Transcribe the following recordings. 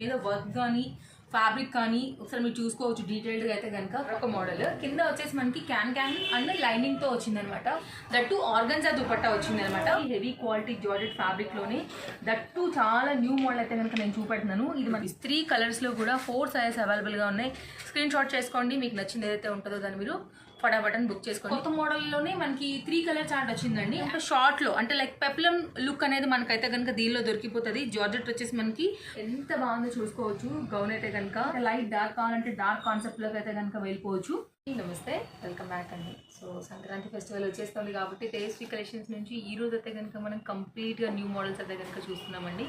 మీద వర్క్ కానీ ఫ్యాబ్రిక్ కానీ ఒకసారి మీరు చూసుకోవచ్చు డీటెయిల్డ్గా అయితే కనుక. ఒక మోడల్ కింద వచ్చేసి మనకి క్యాన్ అండ్ లైనింగ్ తో వచ్చిందనమాట. దట్టు ఆర్గన్జా దుపట్టా వచ్చిందనమాట. హెవీ క్వాలిటీ జార్జెట్ ఫ్యాబ్రిక్ లోనే దట్టు చాలా న్యూ మోడల్ అయితే కనుక నేను చూపెడుతున్నాను. ఇది మనకి 3 కలర్స్ లో కూడా 4 సైజెస్ అవైలబుల్ గా ఉన్నాయి. స్క్రీన్ షాట్ చేసుకోండి, మీకు నచ్చింది ఏదైతే ఉంటుందో దాన్ని మీరు ఫటాఫటన్ బుక్ చేసుకోండి. కొత్త మోడల్లోనే మనకి 3 కలర్ చార్ట్ వచ్చిందండి. అంటే షార్ట్ లో అంటే లైక్ పెప్లం లుక్ అనేది మనకైతే కనుక దీనిలో దొరికిపోతుంది. జార్జెట్ వచ్చేసి మనకి ఎంత బాగుందో చూసుకోవచ్చు. గౌన్ అయితే కనుక లైట్ డార్క్ కావాలంటే డార్క్ కాన్సెప్ట్ లోకి అయితే కనుక వెళ్ళిపోవచ్చు. నమస్తే, వెల్కమ్ బ్యాక్ అండి. సో సంక్రాంతి ఫెస్టివల్ వచ్చేస్తుంది కాబట్టి టేస్టీ కలెక్షన్స్ నుంచి ఈ రోజు అయితే కనుక మనం కంప్లీట్గా న్యూ మోడల్స్ అయితే కనుక చూస్తున్నామండి.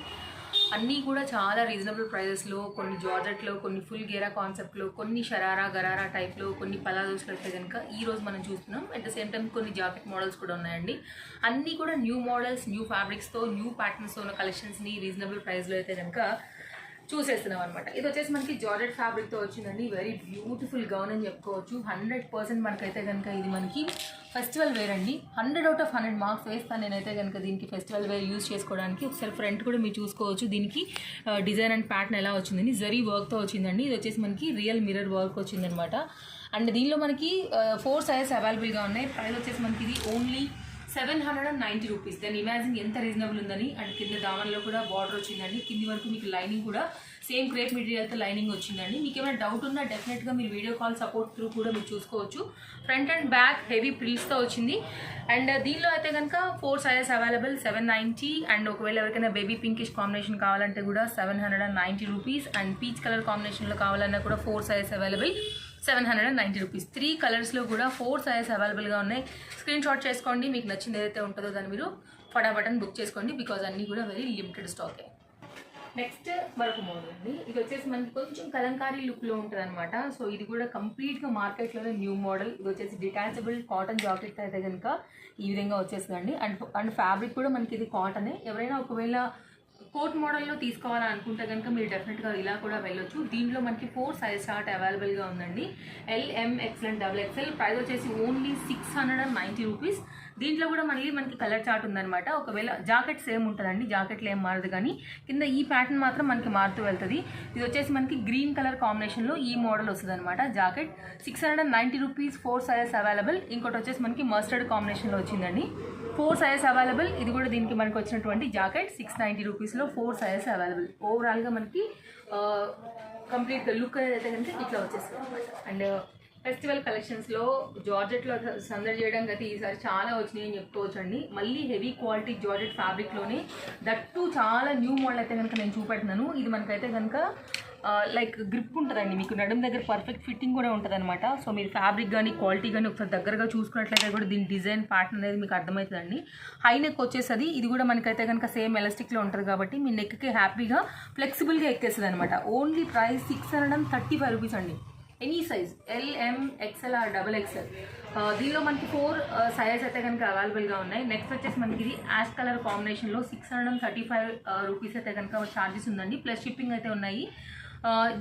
అన్నీ కూడా చాలా రీజనబుల్ ప్రైజెస్లో, కొన్ని జార్జెట్లో, కొన్ని ఫుల్ గేరా కాన్సెప్ట్లో, కొన్ని షరారా గరారా టైప్లో, కొన్ని పలాజోస్లో అయితే కనుక ఈరోజు మనం చూస్తున్నాం. అట్ ద సేమ్ టైం కొన్ని జాకెట్ మోడల్స్ కూడా ఉన్నాయండి. అన్నీ కూడా న్యూ మోడల్స్, న్యూ ఫ్యాబ్రిక్స్తో, న్యూ ప్యాటర్న్స్తో ఉన్న కలెక్షన్స్ని రీజనబుల్ ప్రైస్లో అయితే కనుక చూసేస్తున్నాం అనమాట. ఇది వచ్చేసి మనకి జార్జెట్ ఫ్యాబ్రిక్తో వచ్చిందండి. వెరీ బ్యూటిఫుల్ గౌన్ అని చెప్పుకోవచ్చు. 100% మనకైతే కనుక ఇది మనకి ఫెస్టివల్ వేర్ అండి. 100 out of 100 మార్క్స్ వేస్తాను నేనైతే కనుక దీనికి ఫెస్టివల్ వేర్ యూజ్ చేసుకోవడానికి. ఒకసారి ఫ్రంట్ కూడా మీరు చూసుకోవచ్చు. దీనికి డిజైన్ అండ్ ప్యాటర్న్ ఎలా వచ్చిందని జరీ వర్క్తో వచ్చిందండి. ఇది వచ్చేసి మనకి రియల్ మిర్రర్ వర్క్ వచ్చిందనమాట. అండ్ దీనిలో మనకి 4 సైజెస్ అవైలబుల్గా ఉన్నాయి. ప్రైస్ వచ్చేసి మనకి ఇది ఓన్లీ 790 రూపీస్. దాని ఇమాజిన్ ఎంత రీజనబుల్ ఉందని. అండ్ కింద దామన్లో కూడా బార్డర్ వచ్చిందండి. కింది వరకు మీకు లైనింగ్ కూడా సేమ్ క్రేప్ మెటీరియల్తో లైనింగ్ వచ్చిందండి. మీకు ఏమైనా డౌట్ ఉన్నా డెఫినెట్గా మీరు వీడియో కాల్ సపోర్ట్ త్రూ కూడా మీరు చూసుకోవచ్చు. ఫ్రంట్ అండ్ బ్యాక్ హెవీ ప్రిల్స్తో వచ్చింది. అండ్ దీనిలో అయితే కనుక 4 సైజెస్ అవైలబుల్, 790. అండ్ ఒకవేళ ఎవరికైనా బేబీ పింకిష్ కాంబినేషన్ కావాలంటే కూడా 790 రూపీస్. అండ్ పీచ్ కలర్ కాంబినేషన్లో కావాలన్నా కూడా 4 సైజెస్ అవైలబుల్, 790 రూపీస్. 3 కలర్స్లో కూడా 4 సైజెస్ అవైలబుల్గా ఉన్నాయి. స్క్రీన్ షాట్ చేసుకోండి, మీకు నచ్చింది ఏదైతే ఉంటుందో దాన్ని మీరు ఫటాఫటన్ బుక్ చేసుకోండి. బికాజ్ అన్నీ కూడా వెరీ లిమిటెడ్ స్టాకే. నెక్స్ట్ మరొక మోడల్ అండి. ఇది వచ్చేసి మనకి కొంచెం కలంకారీ లుక్లో ఉంటుంది అనమాట. సో ఇది కూడా కంప్లీట్గా మార్కెట్లోనే న్యూ మోడల్. ఇది వచ్చేసి డిటాచబుల్ కాటన్ జాకెట్ అయితే కనుక ఈ విధంగా వచ్చేస్తుందండి. అండ్ ఫ్యాబ్రిక్ కూడా మనకి ఇది కాటనే. ఎవరైనా ఒకవేళ కోట్ మోడల్లో తీసుకోవాలనుకుంటే కనుక మీరు డెఫినెట్గా ఇలా కూడా వెళ్ళొచ్చు. దీంట్లో మనకి 4 సైజ్ చార్ట్ అవైలబుల్గా ఉందండి. LM, XL and XXL. Price వచ్చేసి ఓన్లీ 690 రూపీస్. దీంట్లో కూడా మళ్ళీ మనకి కలర్ చార్ట్ ఉందన్నమాట. ఒకవేళ జాకెట్ సేమ్ ఉంటుందండి, జాకెట్లో ఏం మారదు, కానీ కింద ఈ ప్యాటర్న్ మాత్రం మనకి మారుతూ వెళ్తుంది. ఇది వచ్చేసి మనకి గ్రీన్ కలర్ కాంబినేషన్లో ఈ మోడల్ వస్తుంది అనమాట. Jacket 690 rupees, 4 sizes available. ఇంకోటి వచ్చేసి మనకి మస్టర్డ్ కాంబినేషన్లో వచ్చిందండి. 4 సైజెస్ అవైలబుల్. ఇది కూడా దీనికి మనకి వచ్చినటువంటి జాకెట్ 690 రూపీస్లో 4 సైజెస్ అవైలబుల్. ఓవరాల్గా మనకి కంప్లీట్ లుక్ అనేది అయితే కనుక ఇట్లా వచ్చేస్తుంది అనమాట. అండ్ ఫెస్టివల్ కలెక్షన్స్లో జార్జెట్లో సందడి చేయడానికి అయితే ఈసారి చాలా వచ్చినాయి అని చెప్పుకోవచ్చు అండి. మళ్ళీ హెవీ క్వాలిటీ జార్జెట్ ఫ్యాబ్రిక్లోనే దట్టు చాలా న్యూ మోడల్ అయితే కనుక నేను చూపెడుతున్నాను. ఇది మనకైతే కనుక లైక్ గ్రిప్ ఉంటుందండి. మీకు నడుము దగ్గర పర్ఫెక్ట్ ఫిట్టింగ్ కూడా ఉంటుంది అనమాట. సో మీరు ఫ్యాబ్రిక్ కానీ క్వాలిటీ కానీ ఒకసారి దగ్గరగా చూసుకున్నట్లయితే కూడా దీని డిజైన్ ప్యాటర్న్ అనేది మీకు అర్థమవుతుందండి. హై నెక్ వచ్చేస్తుంది. ఇది కూడా మనకైతే కనుక సేమ్ ఎలాస్టిక్లో ఉంటుంది కాబట్టి మీ నెక్కి హ్యాపీగా ఫ్లెక్సిబుల్గా ఎక్కేస్తుంది అనమాట. ఓన్లీ ప్రైస్ 635 రూపీస్ అండి. Any size LM, XL or XXL. దీనిలో మనకి 4 సైజెస్ అయితే కనుక అవైలబుల్గా ఉన్నాయి. నెక్స్ట్ వచ్చేసి మనకి ఇది యాష్ కలర్ కాంబినేషన్లో 635 రూపీస్ అయితే కనుక ఛార్జెస్ ఉందండి. ప్లస్ షిప్పింగ్ అయితే ఉన్నాయి.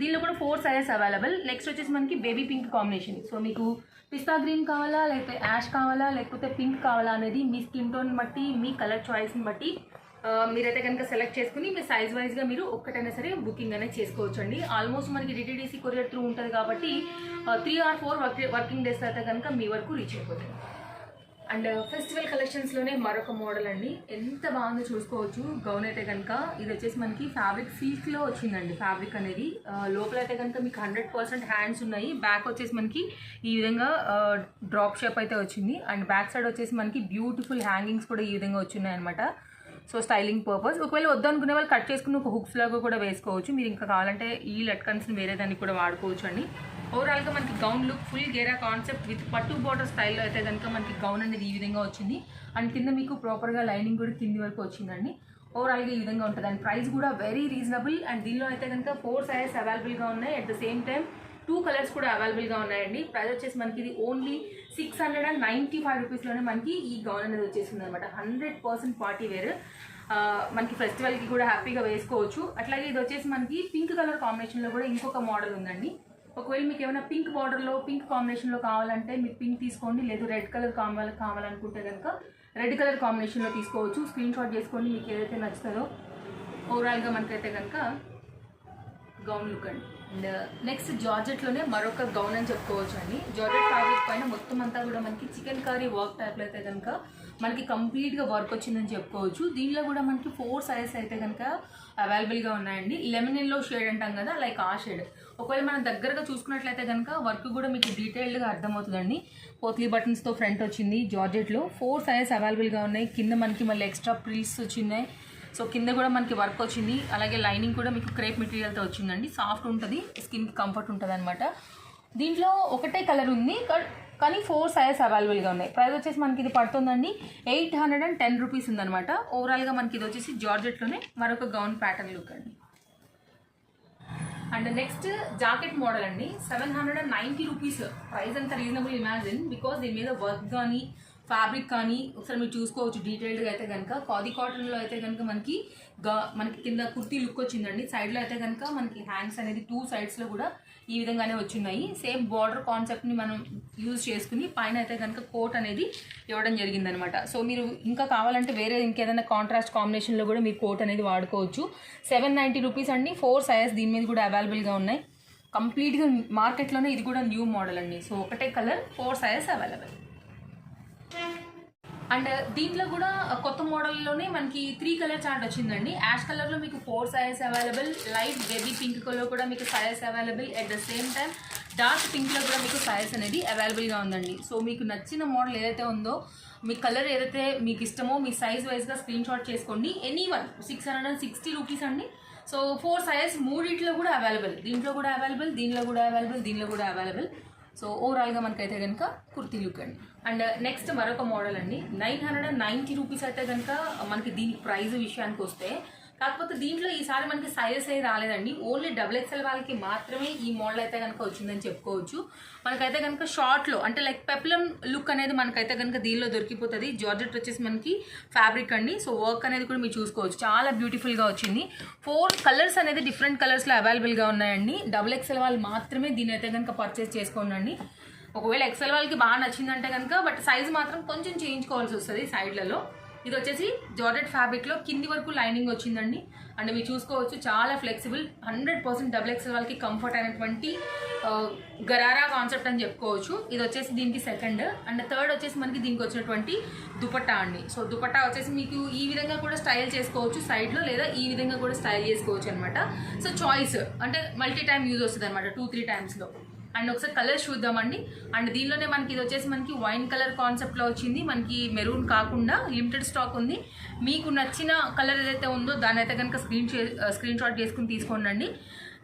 దీనిలో కూడా 4 సైజెస్ అవైలబుల్. నెక్స్ట్ వచ్చేసి మనకి బేబీ పింక్ కాంబినేషన్. సో మీకు పిస్తా గ్రీన్ కావాలా, లేకపోతే యాష్ కావాలా, లేకపోతే పింక్ కావాలా అనేది మీ స్కిన్ టోన్ బట్టి, మీ కలర్ చాయిస్ని బట్టి మీరైతే కనుక సెలెక్ట్ చేసుకుని మీ సైజ్ వైజ్గా మీరు ఒక్కటైనా సరే బుకింగ్ అనేది చేసుకోవచ్చు అండి. ఆల్మోస్ట్ మనకి DTDC కొరియర్ త్రూ ఉంటుంది కాబట్టి 3 or 4 వర్కింగ్ డేస్ అయితే కనుక మీ వరకు రీచ్ అయిపోతుంది. అండ్ ఫెస్టివల్ కలెక్షన్స్లోనే మరొక మోడల్ అండి. ఎంత బాగుందో చూసుకోవచ్చు. గౌన్ అయితే కనుక ఇది వచ్చేసి మనకి ఫ్యాబ్రిక్ సిల్క్లో వచ్చిందండి. ఫ్యాబ్రిక్ అనేది లోపల అయితే కనుక మీకు 100% హ్యాండ్స్ ఉన్నాయి. బ్యాక్ వచ్చేసి మనకి ఈ విధంగా డ్రాప్ షేప్ అయితే వచ్చింది. అండ్ బ్యాక్ సైడ్ వచ్చేసి మనకి బ్యూటిఫుల్ హ్యాంగింగ్స్ కూడా ఈ విధంగా వచ్చినాయి అనమాట. So styling purpose. ఒకవేళ వద్దనుకునే వాళ్ళు కట్ చేసుకుని ఒక హుక్స్ లాగా కూడా వేసుకోవచ్చు. మీరు ఇంకా కావాలంటే ఈ లట్కన్స్ని వేరే దానికి కూడా వాడుకోవచ్చు అండి. ఓవరాల్గా మనకి గౌన్ లుక్ ఫుల్ గేరా కాన్సెప్ట్ విత్ పట్టు బార్డర్ స్టైల్లో అయితే కనుక మనకి గౌన్ అనేది ఈ విధంగా వచ్చింది. అండ్ కింద మీకు ప్రాపర్గా లైనింగ్ కూడా కింది వరకు వచ్చిందండి. ఓవరాల్గా ఈ విధంగా ఉంటుంది. అండ్ ప్రైస్ కూడా వెరీ రీజనబుల్. అండ్ దీనిలో అయితే కనుక 4 సైజెస్ అవైలబుల్గా ఉన్నాయి. At the same time 2 colours కూడా అవైలబుల్గా ఉన్నాయండి. ప్రైస్ వచ్చేసి మనకి ఇది ఓన్లీ 695 రూపీస్లోనే మనకి ఈ గౌన్ అనేది వచ్చేసింది అనమాట. 100% పార్టీ వేర్. మనకి ఫెస్టివల్కి కూడా హ్యాపీగా వేసుకోవచ్చు. అట్లాగే ఇది వచ్చేసి మనకి పింక్ కలర్ కాంబినేషన్లో కూడా ఇంకొక మోడల్ ఉందండి. ఒకవేళ మీకు ఏమైనా పింక్ బార్డర్లో పింక్ కాంబినేషన్లో కావాలంటే మీరు పింక్ తీసుకోండి. లేదు రెడ్ కలర్ కావాలనుకుంటే కనుక రెడ్ కలర్ కాంబినేషన్లో తీసుకోవచ్చు. స్క్రీన్ షాట్ చేసుకోండి మీకు ఏదైతే నచ్చుతుందో. ఓవరాల్గా మనకైతే కనుక గౌన్ లుక్ అండి. అండ్ నెక్స్ట్ జార్జెట్లోనే మరొక గౌన్ అని చెప్పుకోవచ్చు అండి. జార్జెట్ ఫ్యాబ్రిక్ పైన మొత్తం అంతా కూడా మనకి చికెన్ కర్రీ వర్క్ టైప్లో అయితే కనుక మనకి కంప్లీట్గా వర్క్ వచ్చిందని చెప్పుకోవచ్చు. దీనిలో కూడా మనకి 4 సైజెస్ అయితే కనుక అవైలబుల్గా ఉన్నాయండి. లెమన్ ఎల్లో షేడ్ అంటాం కదా, లైక్ ఆ షేడ్. ఒకవేళ మనం దగ్గరగా చూసుకున్నట్లయితే కనుక వర్క్ కూడా మీకు డీటెయిల్డ్గా అర్థమవుతుందండి. పోత్లీ బటన్స్తో ఫ్రంట్ వచ్చింది. జార్జెట్లో 4 సైజెస్ అవైలబుల్గా ఉన్నాయి. కింద మనకి మళ్ళీ ఎక్స్ట్రా ప్రిల్స్ వచ్చినాయి. సో కింద కూడా మనకి వర్క్ వచ్చింది. అలాగే లైనింగ్ కూడా మీకు క్రేప్ మెటీరియల్తో వచ్చిందండి. సాఫ్ట్ ఉంటుంది, స్కిన్కి కంఫర్ట్ ఉంటుంది అనమాట. దీంట్లో ఒకటే కలర్ ఉంది కానీ 4 సైజెస్ అవైలబుల్గా ఉన్నాయి. ప్రైస్ వచ్చేసి మనకి ఇది పడుతుందండి 810 రూపీస్ ఉందనమాట. ఓవరాల్గా మనకి ఇది వచ్చేసి జార్జెట్లోనే మరొక గౌన్ ప్యాటర్న్ లుక్ అండి. అండ్ నెక్స్ట్ జాకెట్ మోడల్ అండి. 790 రూపీస్. ప్రైస్ అంత రీజనబుల్ ఇమాజిన్, బికాస్ దీని మీద వర్క్ కానీ ఫ్యాబ్రిక్ కానీ ఒకసారి మీరు చూసుకోవచ్చు డీటెయిల్డ్గా అయితే కనుక. ఖాదీ కాటన్లో అయితే కనుక మనకి కింద కుర్తీ లుక్ వచ్చిందండి. సైడ్లో అయితే కనుక మనకి హ్యాండ్స్ అనేది 2 సైడ్స్లో కూడా ఈ విధంగానే వచ్చినాయి. సేమ్ బార్డర్ కాన్సెప్ట్ని మనం యూజ్ చేసుకుని పైన అయితే కనుక కోట్ అనేది ఇవ్వడం జరిగిందనమాట. సో మీరు ఇంకా కావాలంటే వేరే ఇంకేదైనా కాంట్రాస్ట్ కాంబినేషన్లో కూడా మీరు కోట్ అనేది వాడుకోవచ్చు. 790 రూపీస్ అండి. 4 సైజెస్ దీని మీద కూడా అవైలబుల్గా ఉన్నాయి. కంప్లీట్గా మార్కెట్లోనే ఇది కూడా న్యూ మోడల్ అండి. సో ఒకటే కలర్, 4 సైజెస్ అవైలబుల్. అండ్ దీంట్లో కూడా కొత్త మోడల్లోనే మనకి 3 కలర్ చార్ట్ వచ్చిందండి. యాష్ కలర్లో మీకు 4 సైజెస్ అవైలబుల్. లైట్ బేబీ పింక్లో కూడా మీకు sizes available. At the same time dark పింక్లో కూడా మీకు సైజెస్ అనేది అవైలబుల్గా ఉందండి. సో మీకు నచ్చిన మోడల్ ఏదైతే ఉందో, మీ కలర్ ఏదైతే మీకు ఇష్టమో మీ సైజ్ వైజ్గా స్క్రీన్ షాట్ చేసుకోండి. ఎనీవన్ 660 రూపీస్ అండి. సో 4 సైజెస్ మూడిట్లో కూడా అవైలబుల్. దీంట్లో కూడా అవైలబుల్, దీనిలో కూడా అవైలబుల్, దీనిలో కూడా అవైలబుల్. సో ఓవరాల్గా మనకైతే కనుక కుర్తీ లుక్ అండి. అండ్ నెక్స్ట్ మరొక మోడల్ అండి. 990 రూపీస్ అయితే కనుక మనకి దీని ప్రైస్ విషయానికి వస్తే, కాకపోతే దీంట్లో ఈసారి మనకి సైజెస్ ఏ రాలేదండి. ఓన్లీ XXL వాళ్ళకి మాత్రమే ఈ మోడల్ అయితే కనుక వచ్చిందని చెప్పుకోవచ్చు. మనకైతే కనుక షార్ట్లో అంటే లైక్ పెప్లం లుక్ అనేది మనకైతే కనుక దీనిలో దొరికిపోతుంది. జార్జెట్ వచ్చేసి మనకి ఫ్యాబ్రిక్ అండి. సో వర్క్ అనేది కూడా మీరు చూసుకోవచ్చు, చాలా బ్యూటిఫుల్గా వచ్చింది. 4 కలర్స్ అనేది డిఫరెంట్ కలర్స్లో అవైలబుల్గా ఉన్నాయండి. XXL వాళ్ళు మాత్రమే దీని అయితే కనుక పర్చేస్ చేసుకోండి. ఒకవేళ XL వాళ్ళకి బాగా నచ్చిందంటే కనుక బట్ సైజ్ మాత్రం కొంచెం చేయించుకోవాల్సి వస్తుంది సైడ్లలో. ఇది వచ్చేసి జార్జెట్ ఫ్యాబ్రిక్లో కింది వరకు లైనింగ్ వచ్చిందండి. అండ్ మీరు చూసుకోవచ్చు చాలా ఫ్లెక్సిబుల్, 100% XXL వాళ్ళకి కంఫర్ట్ అయినటువంటి గరారా కాన్సెప్ట్ అని చెప్పుకోవచ్చు. ఇది వచ్చేసి దీనికి సెకండ్. అండ్ థర్డ్ వచ్చేసి మనకి దీనికి వచ్చినటువంటి దుపట్టా అండి. సో దుపట్టా వచ్చేసి మీకు ఈ విధంగా కూడా స్టైల్ చేసుకోవచ్చు సైడ్లో, లేదా ఈ విధంగా కూడా స్టైల్ చేసుకోవచ్చు అనమాట. సో చాయిస్ అంటే మల్టీ టైమ్ యూజ్ వస్తుంది అనమాట, 2-3 టైమ్స్లో. అండ్ ఒకసారి కలర్స్ చూద్దామండి. అండ్ దీనిలోనే మనకి ఇది వచ్చేసి మనకి వైన్ కలర్ కాన్సెప్ట్లో వచ్చింది. మనకి మెరూన్ కాకుండా లిమిటెడ్ స్టాక్ ఉంది. మీకు నచ్చిన కలర్ ఏదైతే ఉందో దాని అయితే కనుక స్క్రీన్ షాట్ చేసుకుని తీసుకోండి.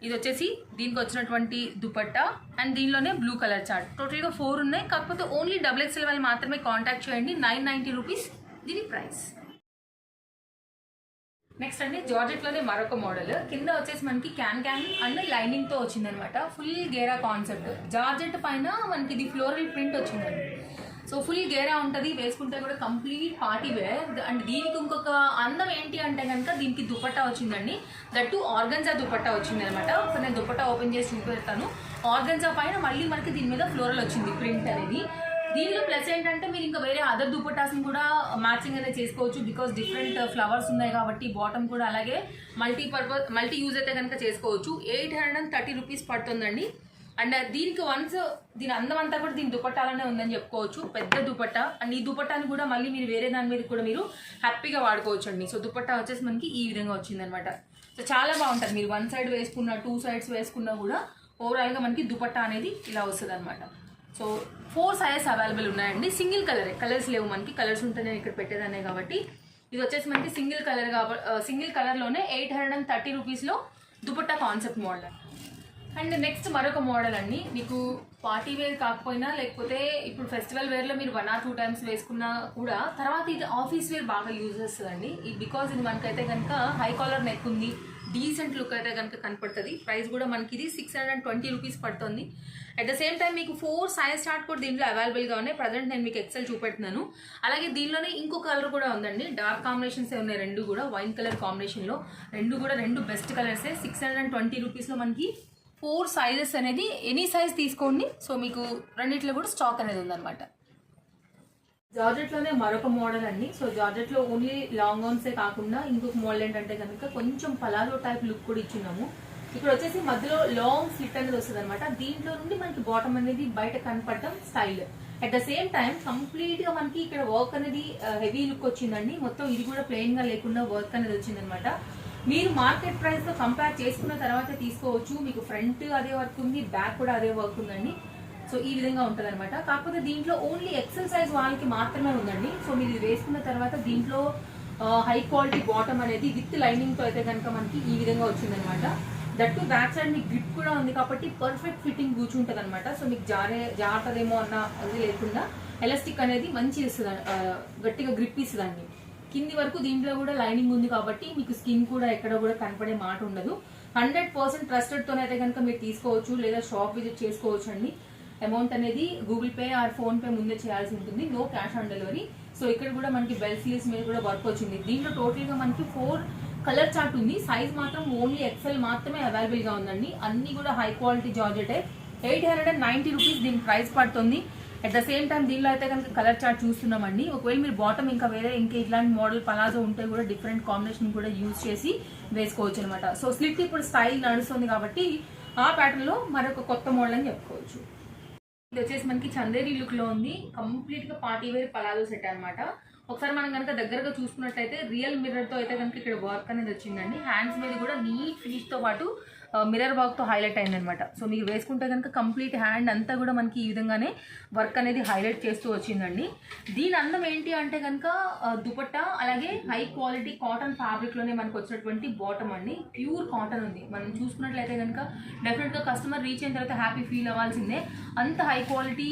ఇది వచ్చేసి దీనికి వచ్చినటువంటి దుపట్టా. అండ్ దీనిలోనే బ్లూ కలర్ చార్ట్. టోటల్గా 4 ఉన్నాయి. కాకపోతే ఓన్లీ XXL వాళ్ళు మాత్రమే కాంటాక్ట్ చేయండి. 990 రూపీస్ దీని ప్రైస్. నెక్స్ట్ అండి జార్జెట్లోనే మరొక మోడల్. కింద వచ్చేసి మనకి క్యాన్ అండ్ లైనింగ్తో వచ్చిందనమాట. ఫుల్ గేరా కాన్సెప్ట్. జార్జెట్ పైన మనకి ఇది ఫ్లోరల్ ప్రింట్ వచ్చిందండి. సో ఫుల్ గేరా ఉంటుంది, వేసుకుంటే కూడా కంప్లీట్ పార్టీ వేర్. అండ్ దీనికి ఇంకొక అందం ఏంటి అంటే కనుక దీనికి దుపట్టా వచ్చిందండి. దట్టు ఆర్గన్జా దుపట్టా వచ్చింది అనమాట. సో నేను దుపట్టా ఓపెన్ చేసి చూపెడతాను. ఆర్గన్జా పైన మళ్ళీ మనకి దీని మీద ఫ్లోరల్ వచ్చింది ప్రింట్ అనేది. దీనిలో ప్లస్ ఏంటంటే మీరు ఇంకా వేరే అదర్ దుపట్టాస్ని కూడా మ్యాచింగ్ అనేది చేసుకోవచ్చు. బికాస్ డిఫరెంట్ ఫ్లవర్స్ ఉన్నాయి కాబట్టి బాటమ్ కూడా అలాగే మల్టీ యూజ్ అయితే కనుక చేసుకోవచ్చు. 830 రూపీస్ పడుతుందండి. అండ్ దీనికి వన్స్ దీని అందం అంతా కూడా దీని దుపట్టాలనే ఉందని చెప్పుకోవచ్చు. పెద్ద దుపట్టా. అండ్ ఈ దుపట్టాని కూడా మళ్ళీ మీరు వేరే దాని మీద కూడా మీరు హ్యాపీగా వాడుకోవచ్చు అండి. సో దుపట్టా వచ్చేసి మనకి ఈ విధంగా వచ్చిందనమాట. సో చాలా బాగుంటుంది. మీరు 1 సైడ్ వేసుకున్నా 2 సైడ్స్ వేసుకున్నా కూడా ఓవరాల్గా మనకి దుపట్టా అనేది ఇలా వస్తుంది అనమాట. సో 4 సైజెస్ అవైలబుల్ ఉన్నాయండి. సింగిల్ కలరే, కలర్స్ లేవు మనకి. కలర్స్ ఉంటే నేను ఇక్కడ పెట్టేదాన్ని కాబట్టి. ఇది వచ్చేసి మనకి సింగిల్ కలర్లోనే 830 రూపీస్లో dupatta concept model. And next మరొక మోడల్ అండి. మీకు పార్టీ వేర్ కాకపోయినా లేకపోతే ఇప్పుడు ఫెస్టివల్ వేర్లో మీరు 1 or 2 టైమ్స్ వేసుకున్నా కూడా తర్వాత ఇది ఆఫీస్ వేర్ బాగా యూజ్ చేస్తుందండి. బికాజ్ ఇది మనకైతే కనుక హై కాలర్ నెక్ ఉంది, డీసెంట్ లుక్ అయితే కనుక కనపడుతుంది. ప్రైస్ కూడా మనకి ఇది 620 రూపీస్ పడుతుంది. అట్ ద సేమ్ టైం మీకు 4 సైజ్ చార్ట్ కూడా దీంట్లో అవైలబుల్గా ఉన్నాయి. ప్రజెంట్ నేను మీకు XL చూపెడుతున్నాను. అలాగే దీనిలోనే ఇంకో కలర్ కూడా ఉందండి. డార్క్ కాంబినేషన్స్ ఉన్నాయి రెండు కూడా, వైన్ కలర్ కాంబినేషన్లో. రెండు బెస్ట్ కలర్సే. 620 రూపీస్లో మనకి 4 సైజెస్ అనేది ఎనీ సైజ్ తీసుకోండి. సో మీకు రెండిట్లో కూడా స్టాక్ అనేది ఉందన్నమాట. జార్జెట్లోనే మరొక మోడల్ అండి. సో జార్జెట్లో ఓన్లీ లాంగ్ గౌన్సే కాకుండా ఇంకొక మోడల్ ఏంటంటే కనుక కొంచెం పలాజో టైప్ లుక్ కూడా ఇచ్చున్నాము. ఇప్పుడు వచ్చేసి మధ్యలో లాంగ్ స్లిట్ అనేది వస్తుంది అనమాట. దీంట్లో నుండి మనకి బాటమ్ అనేది బయట కనపడటం style. At the same time complete గా మనకి ఇక్కడ వర్క్ అనేది హెవీ లుక్ వచ్చిందండి. మొత్తం ఇది కూడా ప్లెయిన్ గా లేకుండా వర్క్ అనేది వచ్చింది అనమాట. మీరు మార్కెట్ ప్రైస్ తో కంపేర్ చేసుకున్న తర్వాత తీసుకోవచ్చు. మీకు ఫ్రంట్ అదే వర్క్ ఉంది, బ్యాక్ కూడా అదే వర్క్ ఉందండి. సో ఈ విధంగా ఉంటుంది అనమాట. కాకపోతే దీంట్లో ఓన్లీ ఎక్సెల్ సైజ్ వాళ్ళకి మాత్రమే ఉందండి. సో మీరు ఇది వేసుకున్న తర్వాత దీంట్లో హై క్వాలిటీ బాటమ్ అనేది విత్ లైనింగ్ తో అయితే కనుక మనకి ఈ విధంగా వచ్చింది అనమాట. దట్టు బ్యాక్ సైడ్ మీకు గ్రిప్ కూడా ఉంది కాబట్టి పర్ఫెక్ట్ ఫిట్టింగ్ కూర్చుంటుంది అనమాట. సో మీకు జారుతుందేమో అన్న అది లేకుండా ఎలాస్టిక్ అనేది మంచి ఇస్తుంది, గట్టిగా గ్రిప్ ఇస్తుందండి. కింది వరకు దీంట్లో కూడా లైనింగ్ ఉంది కాబట్టి మీకు స్కిన్ కూడా ఎక్కడ కూడా కనపడే మాట ఉండదు. 100% ట్రస్టెడ్ తోనైతే కనుక మీరు తీసుకోవచ్చు, లేదా షాప్ విజిట్ చేసుకోవచ్చు అండి. అమౌంట్ అనేది Google Pay or PhonePe ముందే చేయాల్సి ఉంటుంది, no cash on delivery. So ఇక్కడ కూడా మనకి బెల్ స్లీవ్స్ మీద కూడా వర్క్ వచ్చింది. దీంట్లో టోటల్ గా మనకి 4 కలర్ చార్ట్ ఉంది. సైజ్ మాత్రం ఓన్లీ ఎక్సెల్ మాత్రమే అవైలబుల్ గా ఉందండి. అన్ని కూడా హై క్వాలిటీ జార్జెట్. 890 రూపీస్ దీని ప్రైస్ పడుతుంది. అట్ ద సేమ్ టైం దీనిలో అయితే కనుక కలర్ చార్ట్ చూస్తున్నామండి. ఒకవేళ మీరు బాటమ్ ఇంకా వేరే ఇంకా ఇట్లాంటి మోడల్ పలాజో ఉంటే కూడా డిఫరెంట్ కాంబినేషన్ కూడా యూజ్ చేసి వేసుకోవచ్చు అనమాట. సో స్లిట్ ఇప్పుడు స్టైల్ నడుస్తుంది కాబట్టి ఆ ప్యాటర్న్ లో మరొక కొత్త మోడల్ అని చెప్పుకోవచ్చు. ఇది వచ్చేసి మనకి చందేరి లుక్ లో ఉంది. కంప్లీట్ గా పార్టీ వేర్ పలాజో సెట్ అనమాట. ఒకసారి మనం కనుక దగ్గరగా చూసుకున్నట్లయితే రియల్ మిర్రర్ తో అయితే కనుక ఇక్కడ వర్క్ అనేది వచ్చిందండి. హ్యాండ్స్ మీద కూడా నీట్ ఫినిష్ తో పాటు మిర్రర్ వర్క్ తో హైలైట్ అయింది అనమాట. సో మీరు వేసుకుంటే కనుక కంప్లీట్ హ్యాండ్ అంతా కూడా మనకి ఈ విధంగానే వర్క్ అనేది హైలైట్ చేస్తూ వచ్చిందండి. దీని అందం ఏంటి అంటే కనుక దుపట్టా, అలాగే హై క్వాలిటీ కాటన్ ఫ్యాబ్రిక్ లోనే మనకు వచ్చినటువంటి బాటమ్ అండి. ప్యూర్ కాటన్ ఉంది. మనం చూసుకున్నట్లయితే కనుక డెఫినెట్ గా కస్టమర్ రీచ్ అయిన తర్వాత హ్యాపీ ఫీల్ అవ్వాల్సిందే. అంత హై క్వాలిటీ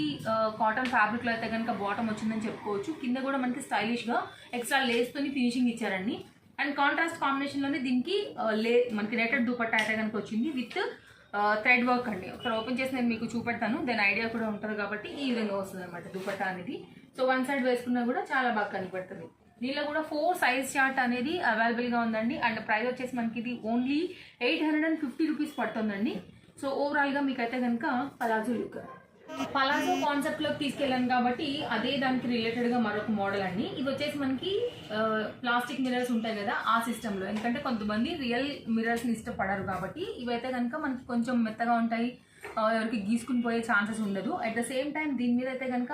కాటన్ ఫ్యాబ్రిక్ లో అయితే కనుక బాటమ్ వచ్చిందని చెప్పుకోవచ్చు. కింద కూడా మనకి స్టైలిష్ గా ఎక్స్ట్రా లేస్ తోని ఫినిషింగ్ ఇచ్చారండి. అండ్ కాంట్రాస్ట్ కాంబినేషన్ లోనే దీనికి మనకి నెటెడ్ దుపట్టా అయితే కనుక వచ్చింది విత్ థ్రెడ్ వర్క్ అండి. ఒకసారి ఓపెన్ చేసి నేను మీకు చూపెడతాను, దాని ఐడియా కూడా ఉంటుంది కాబట్టి ఈ విధంగా వస్తుంది అనమాట దుపట్టా అనేది. సో వన్ సైడ్ వేసుకున్నా కూడా చాలా బాగా కనిపెడుతుంది. దీనిలో కూడా 4 సైజ్ చార్ట్ అనేది అవైలబుల్ గా ఉందండి. అండ్ ప్రైస్ వచ్చేసి మనకి ఇది ఓన్లీ 850 రూపీస్ పడుతుందండి. సో ఓవరాల్ గా మీకైతే కనుక పలాజో లుక్, పలాజో కాన్సెప్ట్ లోకి తీసుకెళ్ళాను కాబట్టి అదే దానికి రిలేటెడ్ గా మరొక మోడల్ అండి. ఇది వచ్చేసి మనకి ప్లాస్టిక్ మిర్రర్స్ ఉంటాయి కదా ఆ సిస్టమ్ లో. ఎందుకంటే కొంతమంది రియల్ మిర్రర్స్ ని ఇష్టపడరు కాబట్టి ఇవైతే కనుక మనకి కొంచెం మెత్తగా ఉంటాయి, ఎవరికి గీసుకుని పోయే ఛాన్సెస్ ఉండదు. అట్ ద సేమ్ టైం దీని మీద అయితే కనుక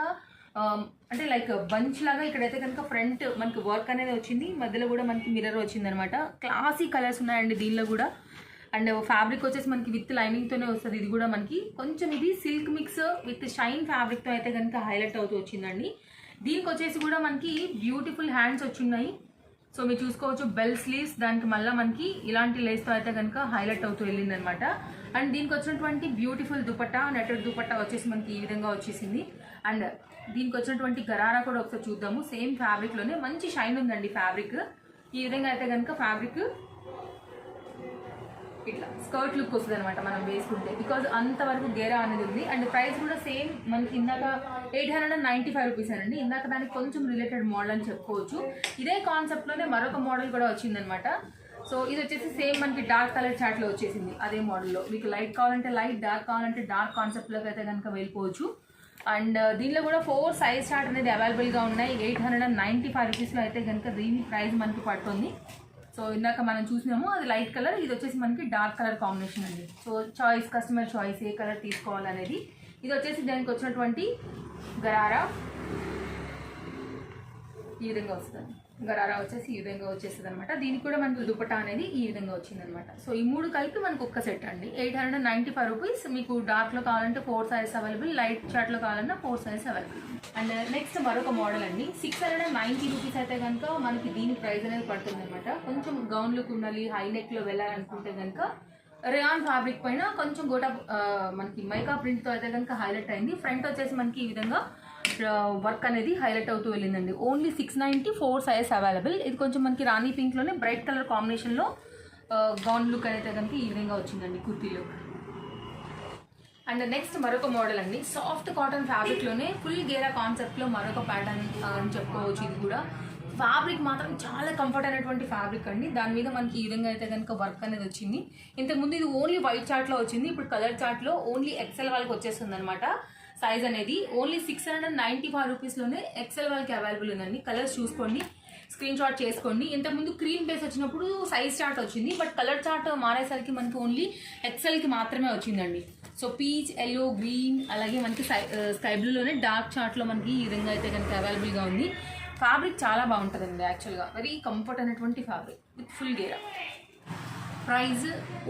అంటే లైక్ బంచ్ లాగా ఇక్కడైతే కనుక ఫ్రంట్ మనకి వర్క్ అనేది వచ్చింది, మధ్యలో కూడా మనకి మిర్రర్ వచ్చింది అనమాట. క్లాసీ కలర్స్ ఉన్నాయండి దీనిలో కూడా. అండ్ ఫ్యాబ్రిక్ వచ్చేసి మనకి విత్ లైనింగ్ తోనే వస్తుంది. ఇది కూడా మనకి కొంచెం ఇది silk mix with shine fabric తో అయితే కనుక హైలైట్ అవుతూ వచ్చిందండి. దీనికి వచ్చేసి కూడా మనకి బ్యూటిఫుల్ హ్యాండ్స్ వచ్చిన్నాయి. సో మీరు చూసుకోవచ్చు బెల్ స్లీవ్స్, దానికి మళ్ళీ మనకి ఇలాంటి లేస్ తో అయితే కనుక హైలైట్ అవుతూ వెళ్ళింది అనమాట. అండ్ దీనికి వచ్చినటువంటి బ్యూటిఫుల్ దుపట్టా, నెటెడ్ దుపట్టా వచ్చేసి మనకి ఈ విధంగా వచ్చేసింది. అండ్ దీనికి వచ్చినటువంటి గరారా కూడా ఒకసారి చూద్దాము. సేమ్ ఫ్యాబ్రిక్ లోనే మంచి షైన్ ఉందండి ఫ్యాబ్రిక్. ఈ విధంగా అయితే కనుక ఫ్యాబ్రిక్ ఇట్లా స్కర్ట్ లుక్ వస్తుంది అనమాట మనం వేసుకుంటే, బికాజ్ అంతవరకు గేరా అనేది ఉంది. అండ్ ప్రైస్ కూడా సేమ్ మనకి ఇందాక 895 రూపీస్ అండి. ఇందాక దానికి కొంచెం రిలేటెడ్ మోడల్ అని చెప్పుకోవచ్చు. ఇదే కాన్సెప్ట్ లోనే మరొక మోడల్ కూడా వచ్చిందనమాట. సో ఇది వచ్చేసి సేమ్ మనకి డార్క్ కలర్ చాట్ లో వచ్చేసింది. అదే మోడల్లో మీకు లైట్ కావాలంటే లైట్, డార్క్ కావాలంటే డార్క్ కాన్సెప్ట్ లోకి అయితే కనుక వెళ్ళిపోవచ్చు. అండ్ దీనిలో కూడా 4 సైజ్ చార్ట్ అనేది అవైలబుల్ గా ఉన్నాయి. 895 రూపీస్ లో అయితే కనుక దీని ప్రైస్ మనకి పడుతుంది. సో ఇందాక మనం చూసినాము అది లైట్ కలర్, ఇది వచ్చేసి మనకి డార్క్ కలర్ కాంబినేషన్ అండి. సో చాయిస్, కస్టమర్ చాయిస్ ఏ కలర్ తీసుకోవాలనేది. ఇది వచ్చేసి దానికి వచ్చినటువంటి గరారా ఈ విధంగా వస్తుంది. గరారా వచ్చేసి ఈ విధంగా వచ్చేస్తుంది అనమాట. దీనికి కూడా మనకి దుపట్టా అనేది ఈ విధంగా వచ్చింది అనమాట. సో ఈ 3 కలిపి మనకు ఒక్క సెట్ అండి. 895 రూపీస్. మీకు డార్క్ లో కావాలంటే 4 సైజ్ అవైలబుల్, లైట్ చార్ట్ లో కావాలన్నా 4 సైజ్ అవైలబుల్. అండ్ నెక్స్ట్ మరొక మోడల్ అండి. 690 రూపీస్ అయితే కనుక మనకి దీని ప్రైస్ అనేది పడుతుంది అనమాట. కొంచెం గౌన్ లుక్ ఉండాలి, హై నెక్ లో వెళ్ళాలనుకుంటే కనుక రేయాన్ ఫ్యాబ్రిక్ పైన కొంచెం గోటా మనకి మైకా ప్రింట్ తో అయితే కనుక హైలైట్ అయింది. ఫ్రంట్ వచ్చేసి మనకి ఈ విధంగా వర్క్ అనేది హైలైట్ అవుతూ వెళ్ళిందండి. Only 690, 4 size available. ఇది కొంచెం మనకి రాణి పింక్ లోనే బ్రైట్ కలర్ కాంబినేషన్ లో గౌన్ లుక్ అయితే కనుక ఈ విధంగా వచ్చిందండి, కుర్తీ లుక్. అండ్ నెక్స్ట్ మరొక మోడల్ అండి. సాఫ్ట్ కాటన్ ఫ్యాబ్రిక్ లోనే ఫుల్ గేరా కాన్సెప్ట్ లో మరొక ప్యాటర్న్ అని చెప్పుకోవచ్చు. ఇది కూడా ఫ్యాబ్రిక్ మాత్రం చాలా కంఫర్ట్ అయినటువంటి ఫ్యాబ్రిక్ అండి. దాని మీద మనకి ఈ విధంగా అయితే కనుక వర్క్ అనేది వచ్చింది. ఇంతకుముందు ఇది ఓన్లీ వైట్ చార్ట్ లో వచ్చింది, ఇప్పుడు కలర్ చార్ట్ లో ఓన్లీ ఎక్సెల్ వాళ్ళకి వచ్చేస్తుంది అనమాట. సైజ్ అనేది ఓన్లీ 695 రూపీస్ లోనే ఎక్సెల్ వాళ్ళకి అవైలబుల్ ఉందండి. కలర్స్ చూసుకోండి. స్క్రీన్ షాట్ చేసుకోండి. ఇంతకుముందు క్రీమ్ బేస్ వచ్చినప్పుడు సైజ్ చార్ట్ వచ్చింది, బట్ కలర్ చార్ట్ మారేసరికి మనకి ఓన్లీ ఎక్సెల్కి మాత్రమే వచ్చిందండి. సో పీచ్, ఎల్లో, గ్రీన్, అలాగే మనకి స్కై బ్లూలోనే డార్క్ చార్ట్లో మనకి ఈ విధంగా అయితే కనుక అవైలబుల్గా ఉంది. ఫ్యాబ్రిక్ చాలా బాగుంటుందండి, యాక్చువల్గా వెరీ కంఫర్ట్ అనేటువంటి ఫ్యాబ్రిక్ విత్ ఫుల్ గేరా. ప్రైస్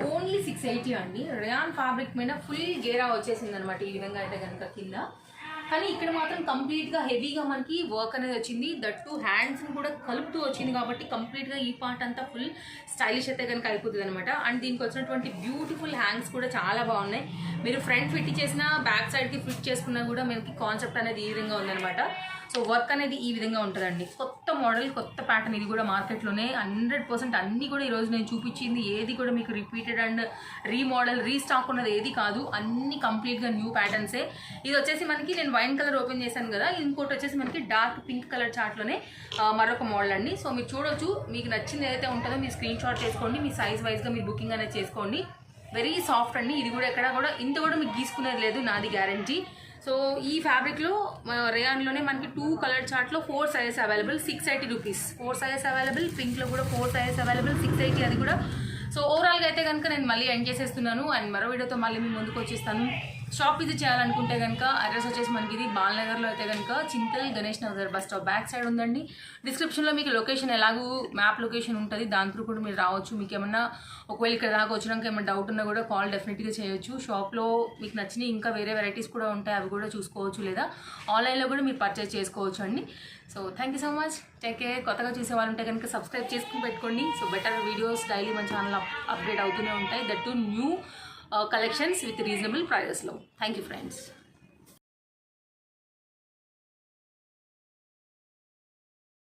ఓన్లీ 680 అండి. రేయాన్ ఫ్యాబ్రిక్ మీద ఫుల్ గేరా వచ్చేసింది అనమాట ఈ విధంగా అయితే కనుక కింద. కానీ ఇక్కడ మాత్రం కంప్లీట్గా హెవీగా మనకి వర్క్ అనేది వచ్చింది, దట్టు హ్యాండ్స్ని కూడా కలుపుతూ వచ్చింది కాబట్టి కంప్లీట్గా ఈ పార్ట్ అంతా ఫుల్ స్టైలిష్ అయితే కనుక అయిపోతుంది అనమాట. అండ్ దీనికి వచ్చినటువంటి బ్యూటిఫుల్ హ్యాండ్స్ కూడా చాలా బాగున్నాయి. మీరు ఫ్రంట్ ఫిట్ చేసిన బ్యాక్ సైడ్కి ఫిట్ చేసుకున్నా కూడా మనకి కాన్సెప్ట్ అనేది ఈ విధంగా ఉందన్నమాట. సో వర్క్ అనేది ఈ విధంగా ఉంటుందండి. కొత్త మోడల్, కొత్త ప్యాటర్న్, ఇది కూడా మార్కెట్లోనే 100% అన్నీ కూడా ఈరోజు నేను చూపించింది ఏది కూడా మీకు రిపీటెడ్ అండ్ రీమోడల్, రీస్టాక్ ఉన్నది ఏది కాదు, అన్ని కంప్లీట్గా న్యూ ప్యాటర్న్సే. ఇది వచ్చేసి మనకి నేను వైన్ కలర్ ఓపెన్ చేశాను కదా, ఇంకోటి వచ్చేసి మనకి డార్క్ పింక్ కలర్ చార్ట్లోనే మరొక మోడల్ అండి. సో మీరు చూడొచ్చు, మీకు నచ్చింది ఏదైతే ఉంటుందో మీరు స్క్రీన్ షాట్ చేసుకోండి, మీ సైజ్ వైజ్గా మీరు బుకింగ్ అనేది చేసుకోండి. వెరీ సాఫ్ట్ అండి, ఇది కూడా ఎక్కడ కూడా ఇంత కూడా మీకు గీసుకునేది లేదు, నాది గ్యారంటీ. సో ఈ ఫ్యాబ్రిక్లో రేయాన్లోనే మనకి 2 కలర్ చార్ట్లో 4 sizes available, 680 rupees. 4 sizes available, పింక్లో కూడా 4 సైజెస్ అవైలబుల్, 680 అది కూడా. సో ఓవరాల్గా అయితే కనుక నేను మళ్ళీ ఎండ్ చేసేస్తున్నాను అండ్ మరో వీడియోతో మళ్ళీ మీ ముందుకు వచ్చేస్తాను. షాప్ విజిట్ చేయాలనుకుంటే కనుక అడ్రస్ వచ్చేసి మనకి ఇది బాలనగర్లో అయితే కనుక Chintal Ganesh Nagar bus stop back side ఉందండి. డిస్క్రిప్షన్లో మీకు లొకేషన్ ఎలాగూ మ్యాప్ లొకేషన్ ఉంటుంది, దాని త్రూ కూడా మీరు రావచ్చు. మీకు ఏమన్నా ఒకవేళ ఇక్కడ దాకా వచ్చినాక ఏమైనా డౌట్ ఉన్నా కూడా కాల్ డెఫినెట్గా చేయొచ్చు. షాప్లో మీకు నచ్చిన ఇంకా వేరే వెరైటీస్ కూడా ఉంటాయి, అవి కూడా చూసుకోవచ్చు, లేదా ఆన్లైన్లో కూడా మీరు పర్చేస్ చేసుకోవచ్చు అండి. So thank you so much, take care. కొత్తగా చూసే వాళ్ళు ఉంటే కనుక సబ్స్క్రైబ్ చేసుకుని పెట్టుకోండి. సో బెటర్ వీడియోస్ డైలీ మన ఛానల్ అప్డేట్ అవుతూనే ఉంటాయి, that to new collections with reasonable prices low. Thank you friends.